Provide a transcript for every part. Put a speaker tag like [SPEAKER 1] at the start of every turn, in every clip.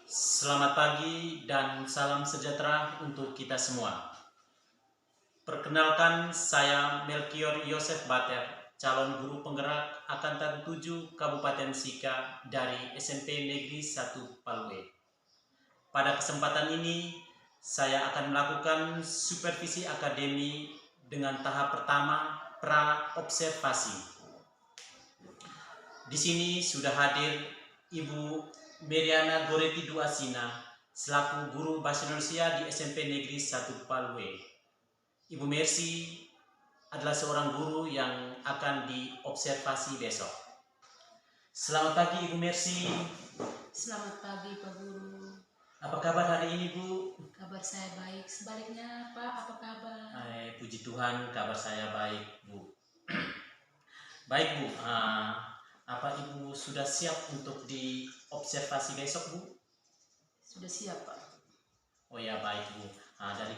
[SPEAKER 1] Selamat pagi dan salam sejahtera untuk kita semua. Perkenalkan, saya Melkior Yosef Bater, calon guru penggerak Angkatan 7 Kabupaten Sika dari SMP Negeri 1 Palwe. Pada kesempatan ini, saya akan melakukan supervisi akademi dengan tahap pertama pra-observasi. Di sini sudah hadir Ibu Meriana Goreti Duasina selaku guru bahasa Indonesia di SMP Negeri 1 Palwe. Ibu Mercy adalah seorang guru yang akan diobservasi besok. Selamat pagi Ibu Mercy.
[SPEAKER 2] Selamat pagi Pak Guru.
[SPEAKER 1] Apa kabar hari ini Bu?
[SPEAKER 2] Kabar saya baik. Sebaliknya Pak, apa kabar?
[SPEAKER 1] Puji Tuhan, kabar saya baik Bu. Baik Bu, apa Ibu sudah siap untuk diobservasi besok Bu?
[SPEAKER 2] Sudah siap Pak.
[SPEAKER 1] Oh ya baik Bu. Dari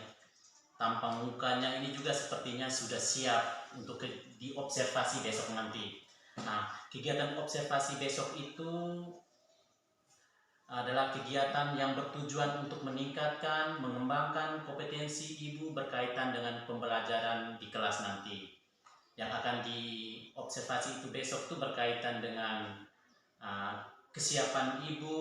[SPEAKER 1] tampang mukanya ini juga sepertinya sudah siap untuk diobservasi besok nanti. Kegiatan observasi besok itu adalah kegiatan yang bertujuan untuk meningkatkan, mengembangkan kompetensi Ibu berkaitan dengan pembelajaran di kelas nanti. Yang akan diobservasi itu besok itu berkaitan dengan kesiapan Ibu,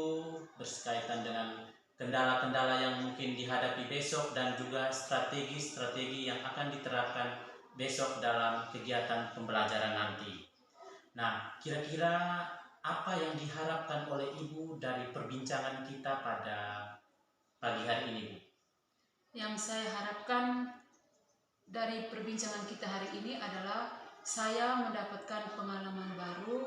[SPEAKER 1] berkaitan dengan kendala-kendala yang mungkin dihadapi besok dan juga strategi-strategi yang akan diterapkan besok dalam kegiatan pembelajaran nanti. Nah, kira-kira apa yang diharapkan oleh Ibu dari perbincangan kita pada pagi hari ini, Bu?
[SPEAKER 2] Yang saya harapkan dari perbincangan kita hari ini adalah saya mendapatkan pengalaman baru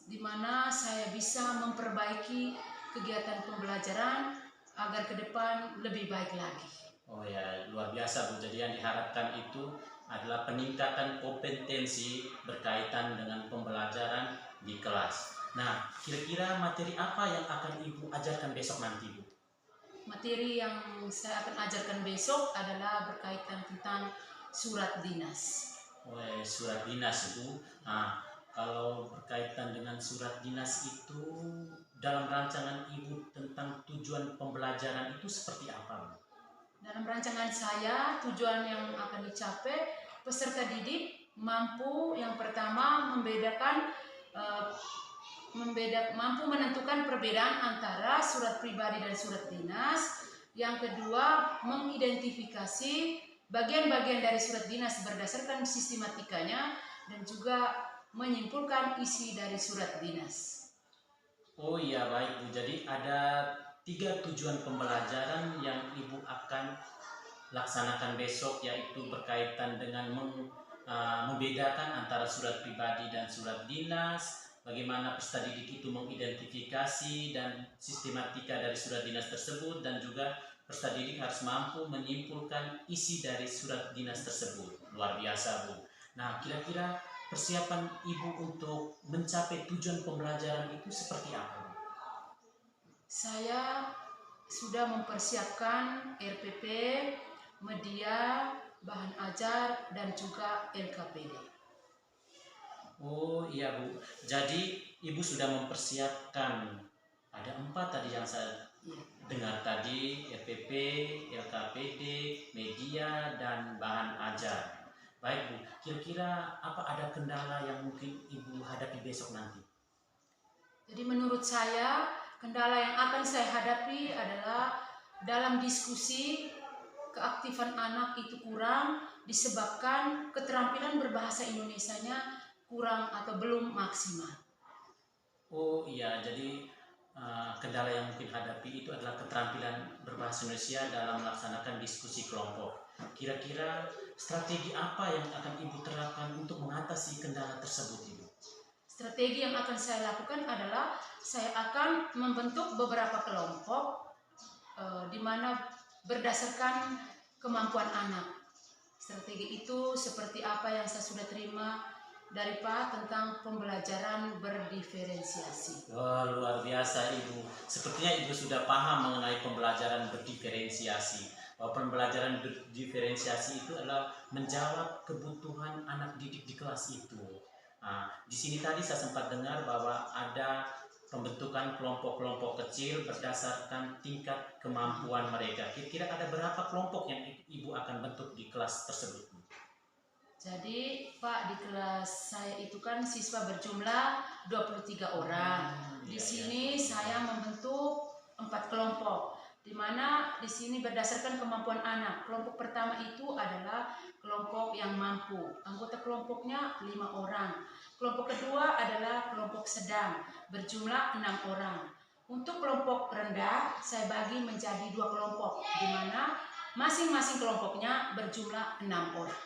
[SPEAKER 2] di mana saya bisa memperbaiki kegiatan pembelajaran agar ke depan lebih baik lagi.
[SPEAKER 1] Oh ya, luar biasa Bu. Jadi yang diharapkan itu adalah peningkatan kompetensi berkaitan dengan pembelajaran di kelas. Nah, kira-kira materi apa yang akan Ibu ajarkan besok nanti, Bu?
[SPEAKER 2] Materi yang saya akan ajarkan besok adalah berkaitan tentang surat dinas.
[SPEAKER 1] Surat dinas Bu. Kalau berkaitan dengan surat dinas itu dalam rancangan Ibu tentang tujuan pembelajaran itu seperti apa, Bu?
[SPEAKER 2] Dalam rancangan saya, tujuan yang akan dicapai peserta didik mampu yang pertama mampu menentukan perbedaan antara surat pribadi dan surat dinas. Yang kedua, mengidentifikasi bagian-bagian dari surat dinas berdasarkan sistematikanya dan juga menyimpulkan isi dari surat dinas.
[SPEAKER 1] Oh iya baik Bu, jadi ada 3 tujuan pembelajaran yang Ibu akan laksanakan besok, yaitu berkaitan dengan membedakan antara surat pribadi dan surat dinas, bagaimana peserta didik itu mengidentifikasi dan sistematika dari surat dinas tersebut, dan juga peserta didik harus mampu menyimpulkan isi dari surat dinas tersebut. Luar biasa Bu. Nah, kira-kira persiapan Ibu untuk mencapai tujuan pembelajaran itu seperti apa?
[SPEAKER 2] Saya sudah mempersiapkan RPP, media, bahan ajar, dan juga LKPD.
[SPEAKER 1] Oh iya Bu, jadi Ibu sudah mempersiapkan, ada 4 tadi yang saya dengar tadi, RPP, LKPD, media, dan bahan ajar. Baik Bu, kira-kira apa ada kendala yang mungkin Ibu hadapi besok nanti?
[SPEAKER 2] Jadi menurut saya, kendala yang akan saya hadapi adalah dalam diskusi, keaktifan anak itu kurang disebabkan keterampilan berbahasa Indonesianya kurang atau belum maksimal.
[SPEAKER 1] Oh iya, jadi kendala yang mungkin hadapi itu adalah keterampilan berbahasa Indonesia dalam melaksanakan diskusi kelompok. Kira-kira strategi apa yang akan Ibu terapkan untuk mengatasi kendala tersebut, Ibu?
[SPEAKER 2] Strategi yang akan saya lakukan adalah saya akan membentuk beberapa kelompok di mana berdasarkan kemampuan anak. Strategi itu seperti apa yang saya sudah terima dari Pak tentang pembelajaran berdiferensiasi.
[SPEAKER 1] Wah, luar biasa Ibu. Sepertinya Ibu sudah paham mengenai pembelajaran berdiferensiasi. Bahwa pembelajaran berdiferensiasi itu adalah menjawab kebutuhan anak didik di kelas itu. Di sini tadi saya sempat dengar bahwa ada pembentukan kelompok-kelompok kecil berdasarkan tingkat kemampuan mereka. Kira-kira ada berapa kelompok yang Ibu akan bentuk di kelas tersebut?
[SPEAKER 2] Jadi Pak, di kelas saya itu kan siswa berjumlah 23 orang. Di sini saya membentuk 4 kelompok, di mana di sini berdasarkan kemampuan anak. Kelompok pertama itu adalah kelompok yang mampu. Anggota kelompoknya 5 orang. Kelompok kedua adalah kelompok sedang, berjumlah 6 orang. Untuk kelompok rendah, saya bagi menjadi 2 kelompok, di mana masing-masing kelompoknya berjumlah 6 orang.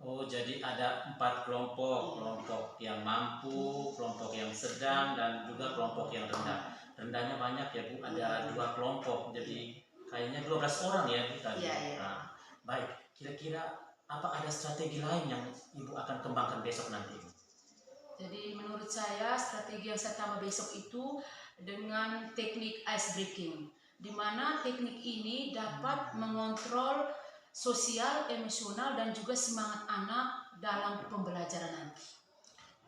[SPEAKER 1] Oh, jadi ada 4 kelompok, kelompok yang mampu, kelompok yang sedang, dan juga kelompok yang rendah. Rendahnya banyak ya Bu, ada 2 kelompok, jadi kayaknya 12 orang ya Bu tadi.
[SPEAKER 2] Iya.
[SPEAKER 1] Nah, baik, kira-kira apa ada strategi lain yang Ibu akan kembangkan besok nanti?
[SPEAKER 2] Jadi menurut saya strategi yang saya tambah besok itu dengan teknik ice breaking, di mana teknik ini dapat mengontrol sosial, emosional, dan juga semangat anak dalam pembelajaran nanti.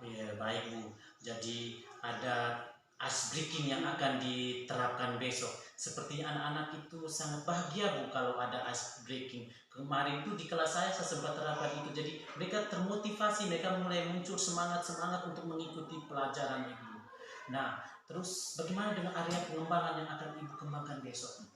[SPEAKER 1] Iya, baik Bu. Jadi ada ice breaking yang akan diterapkan besok. Seperti anak-anak itu sangat bahagia Bu kalau ada ice breaking. Kemarin itu di kelas saya sempat terapkan itu. Jadi mereka termotivasi, mereka mulai muncul semangat-semangat untuk mengikuti pelajaran itu. Nah, terus bagaimana dengan area pengembangan yang akan Ibu kembangkan besok?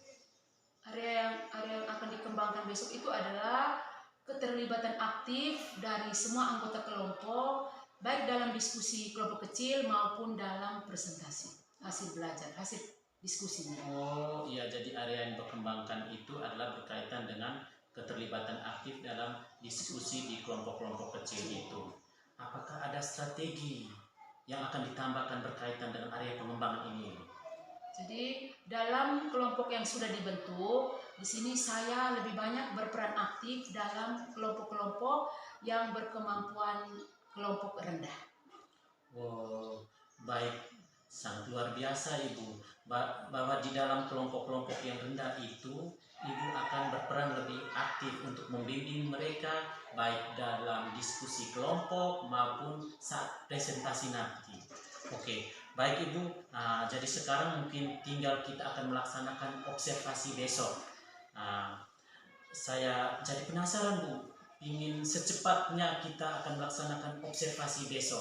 [SPEAKER 2] Area yang akan dikembangkan besok itu adalah keterlibatan aktif dari semua anggota kelompok, baik dalam diskusi kelompok kecil maupun dalam presentasi hasil belajar, hasil diskusinya.
[SPEAKER 1] Oh iya, jadi area yang dikembangkan itu adalah berkaitan dengan keterlibatan aktif dalam diskusi di kelompok-kelompok kecil itu. Apakah ada strategi yang akan ditambahkan berkaitan dengan area pengembangan ini?
[SPEAKER 2] Jadi dalam kelompok yang sudah dibentuk, di sini saya lebih banyak berperan aktif dalam kelompok-kelompok yang berkemampuan kelompok rendah.
[SPEAKER 1] Wow, baik, sangat luar biasa Ibu. Bahwa di dalam kelompok-kelompok yang rendah itu, Ibu akan berperan lebih aktif untuk membimbing mereka baik dalam diskusi kelompok maupun saat presentasi nanti. Oke. Baik Ibu, jadi sekarang mungkin tinggal kita akan melaksanakan observasi besok. Saya jadi penasaran Bu, ingin secepatnya kita akan melaksanakan observasi besok.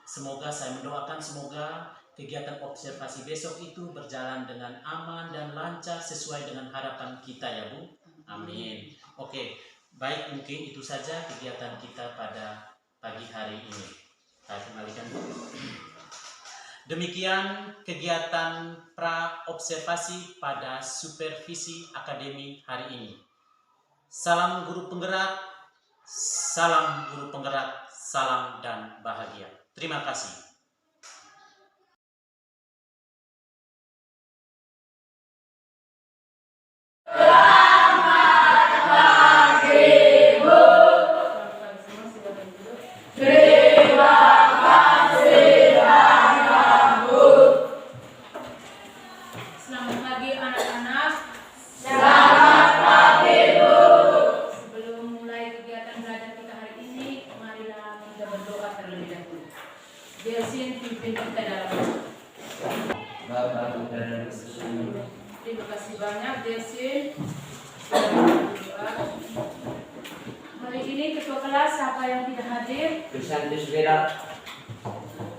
[SPEAKER 1] Semoga saya mendoakan semoga kegiatan observasi besok itu berjalan dengan aman dan lancar sesuai dengan harapan kita ya Bu. Amin. Oke, baik mungkin itu saja kegiatan kita pada pagi hari ini. Saya kembalikan Bu. Demikian kegiatan pra-observasi pada supervisi akademi hari ini. Salam guru penggerak, salam dan bahagia. Terima kasih.
[SPEAKER 2] Terima kasih banyak Desin. Hari ini ketua kelas siapa yang tidak hadir?
[SPEAKER 3] Krisantus Vera.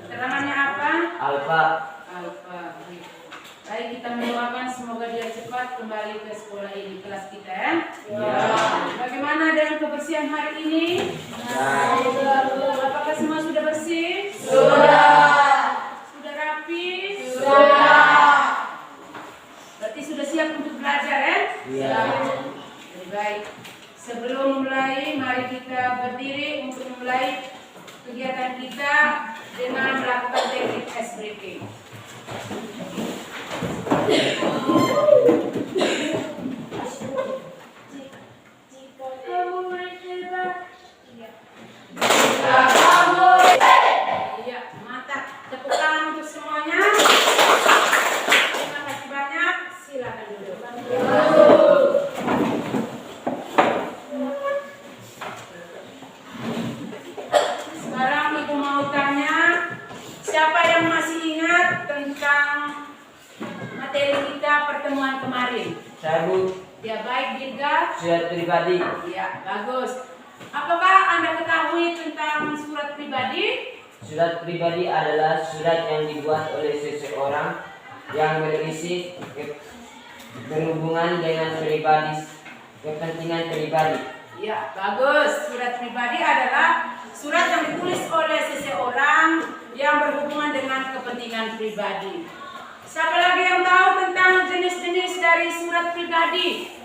[SPEAKER 2] Keterangannya apa?
[SPEAKER 3] Alfa.
[SPEAKER 2] Baik, kita mendoakan semoga dia cepat kembali ke sekolah ini, kelas kita ya. Bagaimana dengan kebersihan hari ini? Apakah semua sudah bersih? Sudah rapi? Berarti sudah siap untuk belajar ya? Jadi baik. Sebelum mulai, mari kita berdiri untuk memulai kegiatan kita dengan melakukan teknik ice breaking. Iya, mantap. Tepuk tangan untuk semuanya. Terima kasih banyak. Silakan duduk. Sekarang Ibu mau tanya, siapa yang masih ingat ketiga?
[SPEAKER 3] Surat pribadi.
[SPEAKER 2] Ya, bagus. Apakah Anda ketahui tentang surat pribadi?
[SPEAKER 3] Surat pribadi adalah surat yang dibuat oleh seseorang yang berisi berhubungan dengan kepentingan pribadi.
[SPEAKER 2] Ya, bagus. Surat pribadi adalah surat yang ditulis oleh seseorang yang berhubungan dengan kepentingan pribadi. Siapa lagi yang tahu tentang jenis-jenis dari surat pribadi?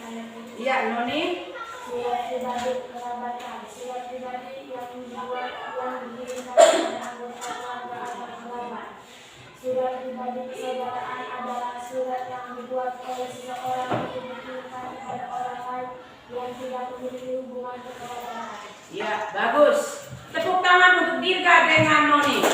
[SPEAKER 2] Ya, Noni.
[SPEAKER 4] Surat pribadi kerabatan, surat pribadi yang dibuat yang dikirimkan kepada anggota keluarga atau kerabat. Surat pribadi persaudaraan adalah surat yang dibuat oleh seseorang untuk dikirimkan kepada orang lain yang tidak memiliki hubungan kekerabatan.
[SPEAKER 2] Ya, bagus. Tepuk tangan untuk Dirga dengan Noni.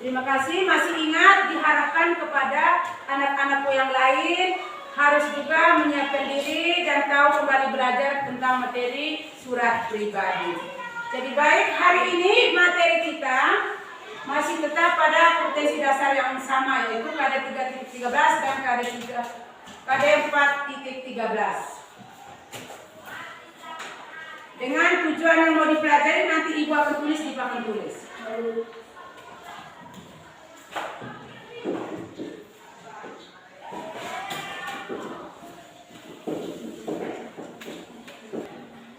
[SPEAKER 2] Terima kasih. Masih ingat, diharapkan kepada anak-anakku yang lain harus juga menyiapkan diri dan tahu kembali belajar tentang materi surat pribadi. Jadi baik, hari ini materi kita masih tetap pada kompetensi dasar yang sama, yaitu KD 3.13 dan KD 4.13. Dengan tujuan yang mau dipelajari, nanti Ibu akan tulis di papan tulis.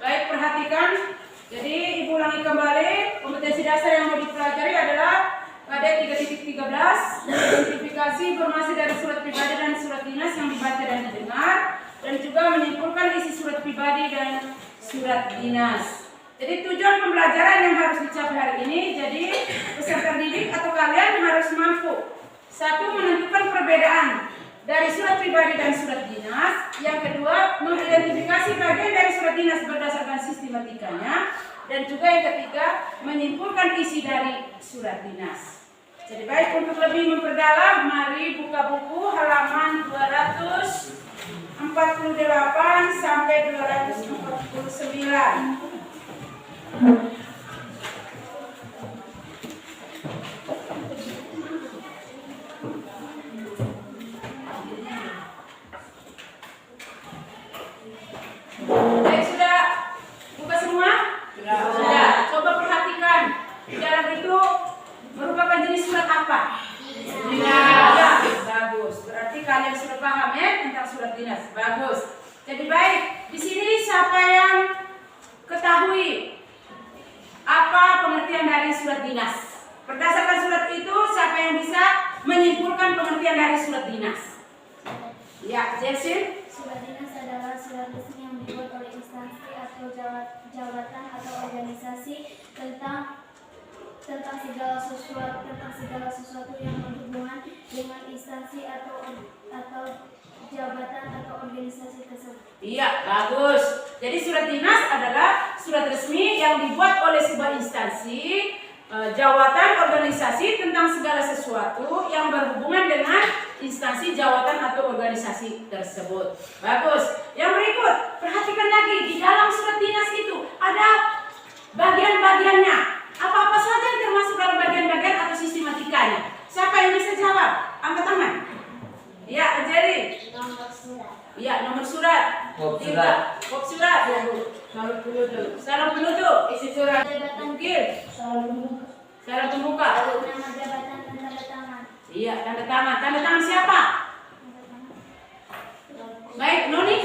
[SPEAKER 2] Baik, perhatikan. Jadi Ibu ulangi kembali, kompetensi dasar yang mau dipelajari adalah KD 3.13, identifikasi informasi dari surat pribadi dan surat dinas yang dibaca dan didengar, dan juga menyimpulkan isi surat pribadi dan surat dinas. Jadi tujuan pembelajaran yang harus dicapai hari ini, jadi peserta didik atau kalian harus mampu: satu, menentukan perbedaan dari surat pribadi dan surat dinas. Yang kedua, mengidentifikasi bagian dari surat dinas berdasarkan sistematikanya. Dan juga yang ketiga, menyimpulkan isi dari surat dinas. Jadi baik, untuk lebih memperdalam, mari buka buku halaman 248 sampai 249. Baik, sudah buka semua? Sudah. Coba perhatikan, di dalam itu merupakan jenis surat apa? Ya, bagus. Berarti kalian sudah paham ya tentang surat dinas. Bagus. Jadi baik, di sini siapa yang ketahui apa pengertian dari surat dinas? Berdasarkan surat itu, siapa yang bisa menyimpulkan pengertian dari surat dinas? Ya, Jessin.
[SPEAKER 4] Surat dinas adalah surat resmi yang dibuat oleh instansi atau jabatan atau organisasi tentang segala sesuatu yang berhubungan dengan instansi atau jabatan atau organisasi tersebut.
[SPEAKER 2] Iya, bagus. Jadi surat dinas adalah surat resmi yang dibuat oleh sebuah instansi, jawatan, organisasi tentang segala sesuatu yang berhubungan dengan instansi, jawatan atau organisasi tersebut. Bagus. Yang berikut, perhatikan lagi, di dalam surat dinas itu ada bagian-bagiannya. Apa-apa saja yang termasuk dalam bagian-bagian atau sistematikanya? Siapa yang bisa jawab? Angkat tangan. Ya, jadi
[SPEAKER 4] Nomor surat.
[SPEAKER 2] ya, nomor surat.
[SPEAKER 3] Kop surat.
[SPEAKER 2] Kop surat. Salam penutup. Salam penutup. Isi surat.
[SPEAKER 4] Jabatan.
[SPEAKER 2] Mungkin.
[SPEAKER 4] Salam.
[SPEAKER 2] Salam pembuka.
[SPEAKER 4] Nama jabatan dan tanda tangan.
[SPEAKER 2] Iya, tanda tangan. Tanda tangan siapa? Baik, Noni.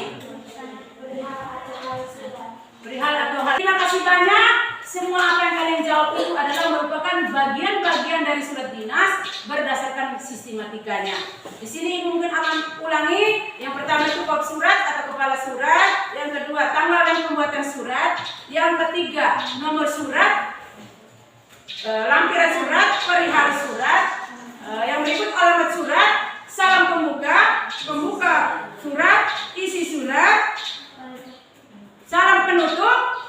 [SPEAKER 4] Perihal atau hal surat.
[SPEAKER 2] Perihal atau hal. Terima kasih banyak. Semua apa yang kalian jawab itu adalah merupakan bagian-bagian dari surat dinas berdasarkan sistematikanya. Di sini Ibu mungkin akan ulangi. Yang pertama itu kop surat atau kepala surat. Yang kedua, tanggal dan pembuatan surat. Yang ketiga, nomor surat, lampiran surat, perihal surat. Yang berikut alamat surat, salam pembuka, pembuka surat, isi surat, salam penutup,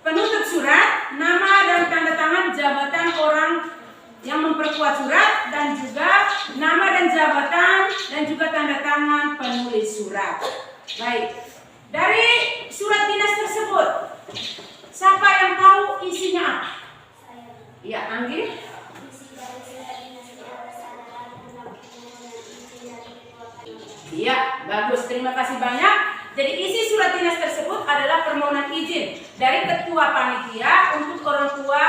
[SPEAKER 2] penutup surat, nama dan tanda tangan jabatan orang yang memperkuat surat, dan juga nama dan jabatan dan juga tanda tangan penulis surat. Baik, dari surat dinas tersebut, siapa yang tahu isinya apa? Ya, Anggi.
[SPEAKER 4] Isi dari surat dinas adalah tentang pengumuman isi dari keluarga.
[SPEAKER 2] Iya, bagus. Terima kasih banyak. Jadi isi surat dinas tersebut adalah permohonan izin dari ketua panitia untuk orang tua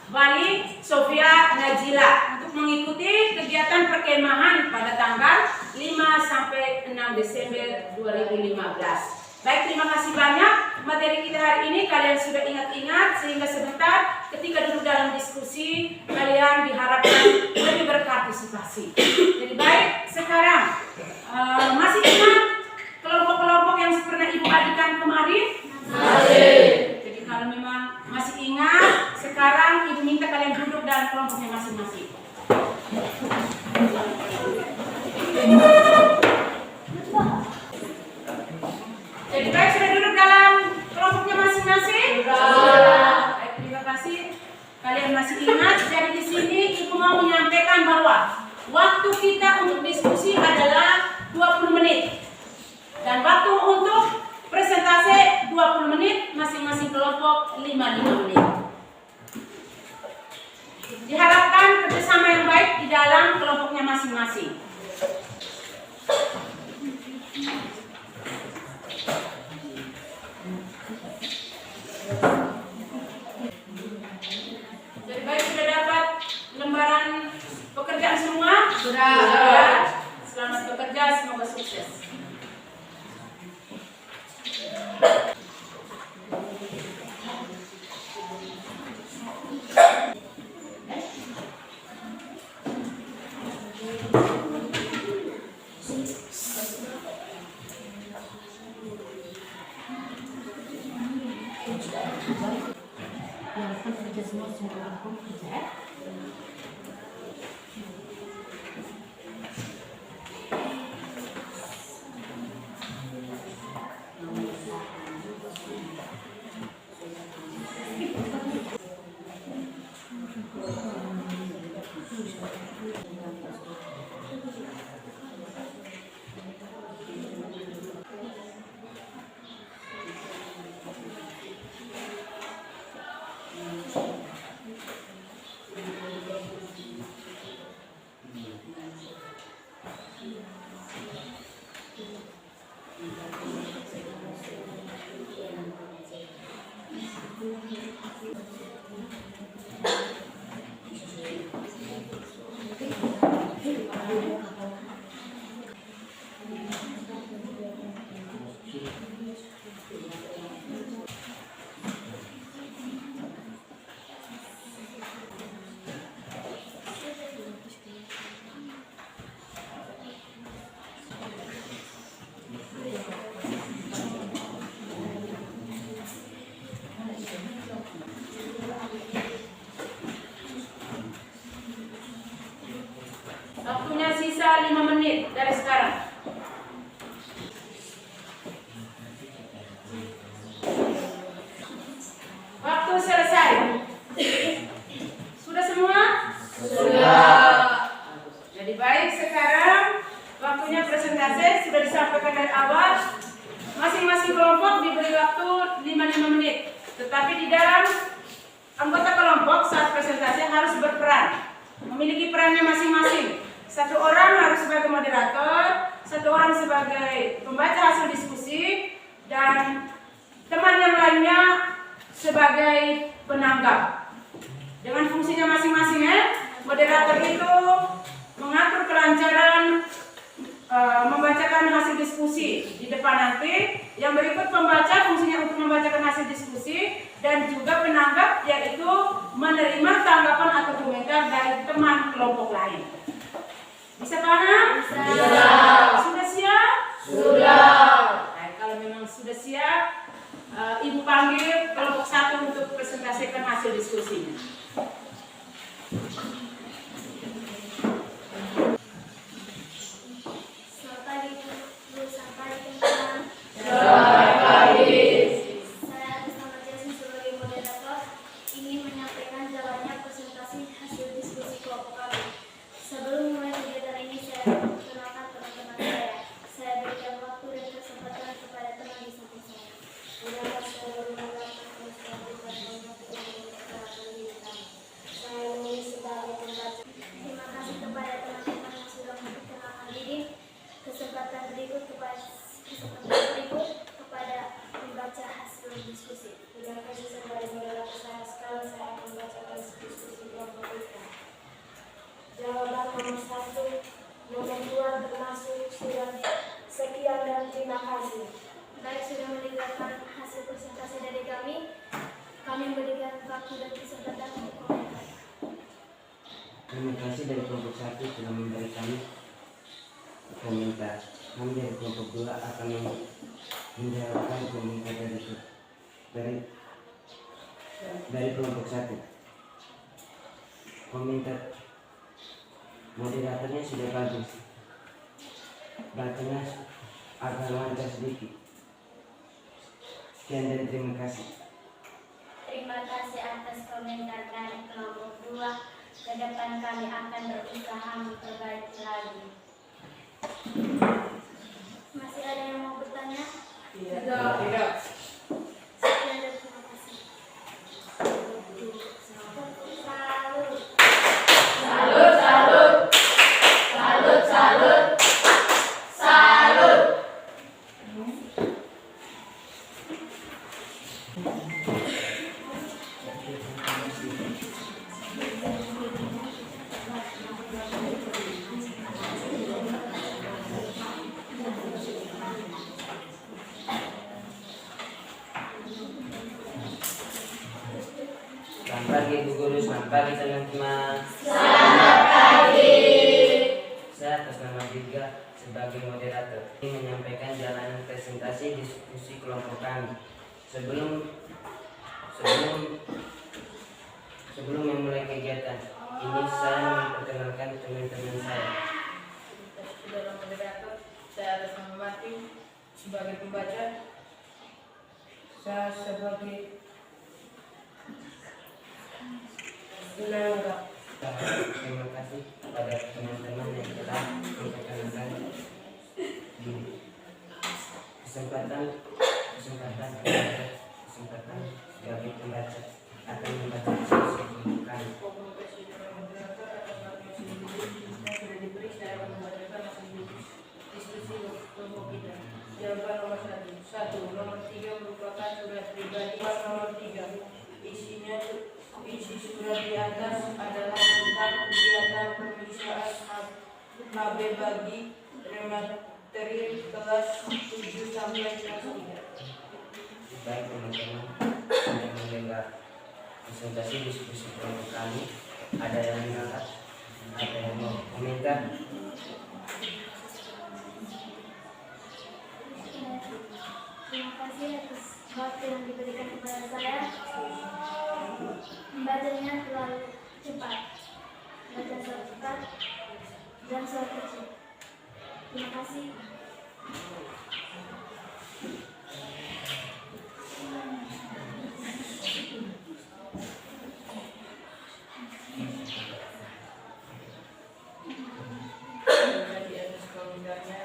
[SPEAKER 2] Bani Sofia Najila untuk mengikuti kegiatan perkemahan pada tanggal 5 sampai 6 Desember 2015. Baik, terima kasih banyak. Materi kita hari ini kalian sudah ingat-ingat, sehingga sebentar ketika duduk dalam diskusi kalian diharapkan lebih berpartisipasi. Jadi baik, sekarang masih ingat kelompok-kelompok yang pernah Ibu adukan kemarin? Masih. Jadi kalau memang masih ingat, sekarang Ibu minta kalian duduk dalam kelompoknya masing-masing. Jadi baik, sudah duduk dalam kelompoknya masing-masing? Sudah. Baik, terima kasih. Kalian masih ingat? Jadi di sini Ibu mau menyampaikan bahwa waktu kita untuk diskusi adalah 20 menit. Dan waktu untuk presentasi 20 menit, masing-masing kelompok 5 menit. Diharapkan kerjasama yang baik di dalam kelompoknya masing-masing. Jadi baik, sudah dapat lembaran pekerjaan semua? Sudah. Selamat bekerja, semoga sukses. Waktunya sisa 5 menit dari sekarang. Waktu selesai. Sudah semua? Sudah. Jadi baik, sekarang waktunya presentasi sudah disampaikan dari awal. Masing-masing kelompok diberi waktu 5 menit. Tetapi di dalam anggota kelompok saat presentasi harus berperan, memiliki perannya masing-masing. Satu orang harus sebagai moderator, satu orang sebagai pembaca hasil diskusi, dan teman yang lainnya sebagai penanggap. Dengan fungsinya masing-masing ya. Moderator itu mengatur kelancaran membacakan hasil diskusi di depan nanti. Yang berikut pembaca fungsinya untuk membacakan hasil diskusi, dan juga penanggap yaitu menerima tanggapan atau komentar dari teman kelompok lain. Bisa paham? Bisa. Sudah siap? Sudah. Nah, kalau memang sudah siap, Ibu panggil kelompok 1 untuk presentasikan hasil diskusinya.
[SPEAKER 4] Selamat pagi, Bu. Selamat pagi, teman-teman.
[SPEAKER 2] Selamat pagi.
[SPEAKER 4] Saya bersama Jason sebagai moderator ingin menyampaikan jalannya presentasi hasil diskusi kelompok kami. Sebelum mulai kegiatan ini, saya perkenalkan teman-teman saya. Saya berikan waktu dan kesempatan kepada teman di samping saya. Udahlah, saya baru mengatakan Baik, sudah mendengarkan hasil presentasi dari kami berikan waktu dan kesempatan untuk komentar.
[SPEAKER 3] Terima kasih dari kelompok 1 telah memberi kami komentar. Kami dari kelompok 2 akan menjawabkan komentar dari kelompok 1. Komentar moderatornya sudah bagus, bacanya agak lancar sedikit. Sekian dan terima kasih.
[SPEAKER 4] Terima kasih atas komentar dari kelompok 2. Ke depan kami akan berusaha memperbaiki lagi. Masih ada yang mau bertanya?
[SPEAKER 2] Tidak.
[SPEAKER 4] Sekian dan terima kasih. Salut.
[SPEAKER 2] Salut, salut. Salut, salut. Salut.
[SPEAKER 3] Selamat pagi Bu Guru, selamat pagi teman-teman.
[SPEAKER 2] Selamat pagi.
[SPEAKER 3] Saya atas nama Dirga sebagai moderator ingin menyampaikan jalanan presentasi diskusi kelompok kami. Sebelum memulai kegiatan ini, saya memperkenalkan teman-teman saya.
[SPEAKER 5] Saudara moderator, saya atas nama Martin sebagai pembaca, saya sebagai penanggap.
[SPEAKER 3] Terima kasih kepada teman-teman yang telah memperkenalkan di kesempatan sebagai pembaca akan membaca diskusi kelompok kami.
[SPEAKER 5] Saudara moderator, atas nama yang sudah diberi, saya akan membacakan hasil diskusi kelompok kita. Jawaban nomor 1. Nomor 3 merupakan surat pribadi. Nomor 3, isi surat di atas adalah tentang kegiatan pemeriksaan HB bagi remateri kelas 7 sampai kelas 3.
[SPEAKER 3] Baik teman-teman, sudah mendengar presentasi diskusi kelompok kami. Ada yang menolak? Ada yang mau komentar?
[SPEAKER 4] Terima kasih atas waktu yang diberikan kepada saya. Membacanya terlalu cepat. Baca surat cepat dan surat kecil. Terima kasih.
[SPEAKER 5] Di atas komentarnya,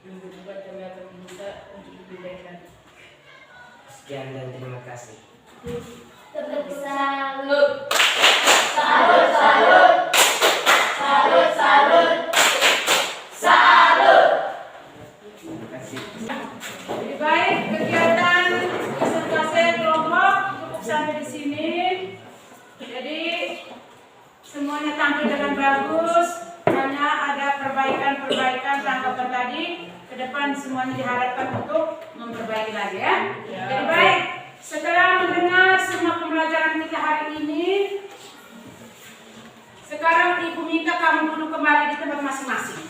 [SPEAKER 5] minggu depan kami akan meminta untuk dipindahkan.
[SPEAKER 3] Sekian dan terima kasih.
[SPEAKER 4] Tepuk salut.
[SPEAKER 2] Salut, salut. Salut, salut. Salut.
[SPEAKER 3] Terima kasih.
[SPEAKER 5] Jadi baik, kegiatan presentasi kelompok cukup sampai di sini. Jadi semuanya tampil dengan bagus. Hanya ada perbaikan tanggapan tadi. Ke depan semuanya diharapkan untuk memperbaiki lagi ya. Jadi baik, setelah mendengar semua pembelajaran kita hari ini, sekarang Ibu minta kamu duduk kembali di tempat masing-masing.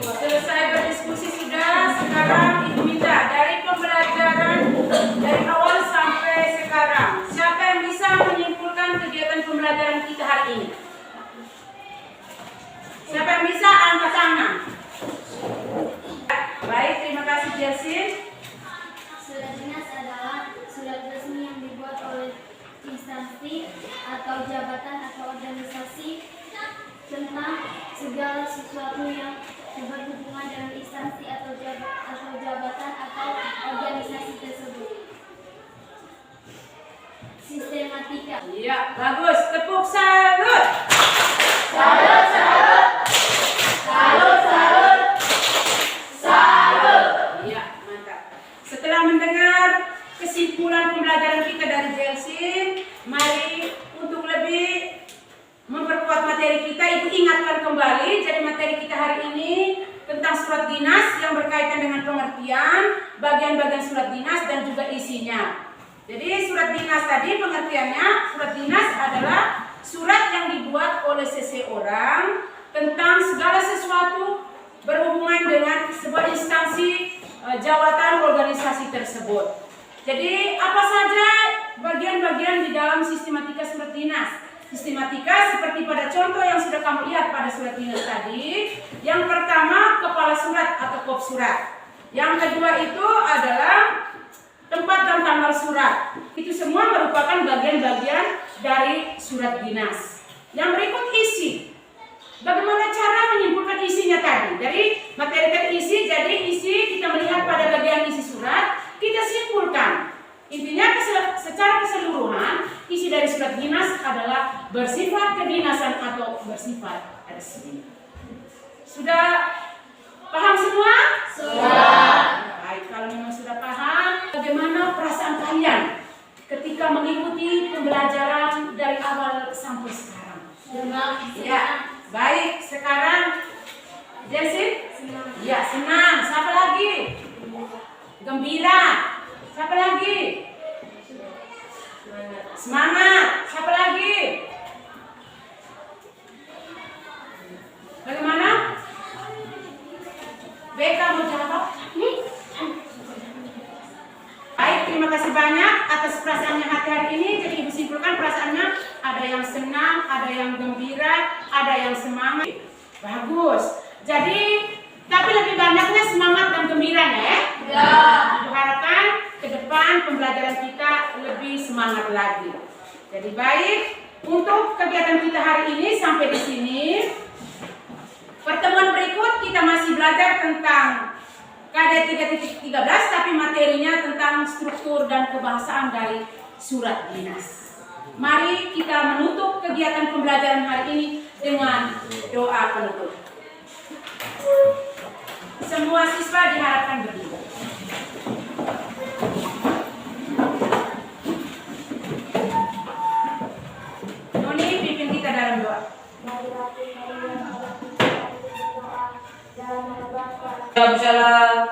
[SPEAKER 5] Selesai berdiskusi sudah, sekarang Ibu minta dari pembelajaran dari awal sampai sekarang, siapa yang bisa menyimpulkan kegiatan pembelajaran kita hari ini? Siapa yang bisa angkat tangan? Baik, terima kasih Jasin.
[SPEAKER 4] Surat dinas adalah surat resmi yang dibuat oleh instansi atau jabatan atau organisasi tentang segala sesuatu yang berhubungan dengan instansi atau jabatan atau organisasi tersebut. Sistematika.
[SPEAKER 5] Iya, bagus. Tepuk salut.
[SPEAKER 2] Salut, salut. Salut, salut. Salut.
[SPEAKER 5] Iya, mantap. Setelah mendengar kesimpulan pembelajaran kita dari Jelsin, mari untuk lebih memperkuat materi kita, Ibu ingatkan kembali. Jadi materi kita
[SPEAKER 6] hari ini tentang surat dinas yang berkaitan dengan pengertian, bagian-bagian surat dinas dan juga isinya. Jadi surat dinas tadi pengertiannya, surat dinas adalah surat yang dibuat oleh seseorang tentang segala sesuatu berhubungan dengan sebuah instansi, jawatan, organisasi tersebut. Jadi apa saja bagian-bagian di dalam sistematika surat dinas? Sistematika seperti pada contoh yang sudah kamu lihat pada surat dinas tadi. Yang pertama kepala surat atau kop surat. Yang kedua itu adalah tempat dan tanggal surat. Itu semua merupakan bagian-bagian dari surat dinas. Yang berikut isi. Bagaimana cara menyimpulkan isinya tadi? Dari materi tadi isi, jadi isi kita melihat pada bagian isi surat, kita simpulkan. Intinya secara keseluruhan isi dari surat dinas adalah bersifat kedinasan atau bersifat resmi. Sudah paham semua? Sudah. Baik, kalau memang sudah paham, bagaimana perasaan kalian ketika mengikuti pembelajaran dari awal sampai sekarang?
[SPEAKER 4] Senang.
[SPEAKER 6] Ya, baik. Sekarang Jessie?
[SPEAKER 4] Senang.
[SPEAKER 6] Ya, senang. Siapa lagi? Gembira. Siapa lagi? Semangat. Siapa lagi? Bagaimana? Beka mau jawab? Baik, terima kasih banyak atas perasaannya hari ini. Jadi ibu simpulkan perasaannya ada yang senang, ada yang gembira, ada yang semangat. Bagus. Jadi tapi lebih banyaknya semangat dan gembiranya ya.
[SPEAKER 4] Ya.
[SPEAKER 6] Ibu harapkan ke depan pembelajaran kita lebih semangat lagi. Jadi baik, untuk kegiatan kita hari ini sampai di sini. Pertemuan berikut kita masih belajar tentang KD 3.13 tapi materinya tentang struktur dan kebahasaan dari surat dinas. Mari kita menutup kegiatan pembelajaran hari ini dengan doa penutup. Semua siswa diharapkan berdiri. Noni pimpin kita dalam doa.
[SPEAKER 4] Mari kita berdoa dalam nama Bapa
[SPEAKER 5] Salam.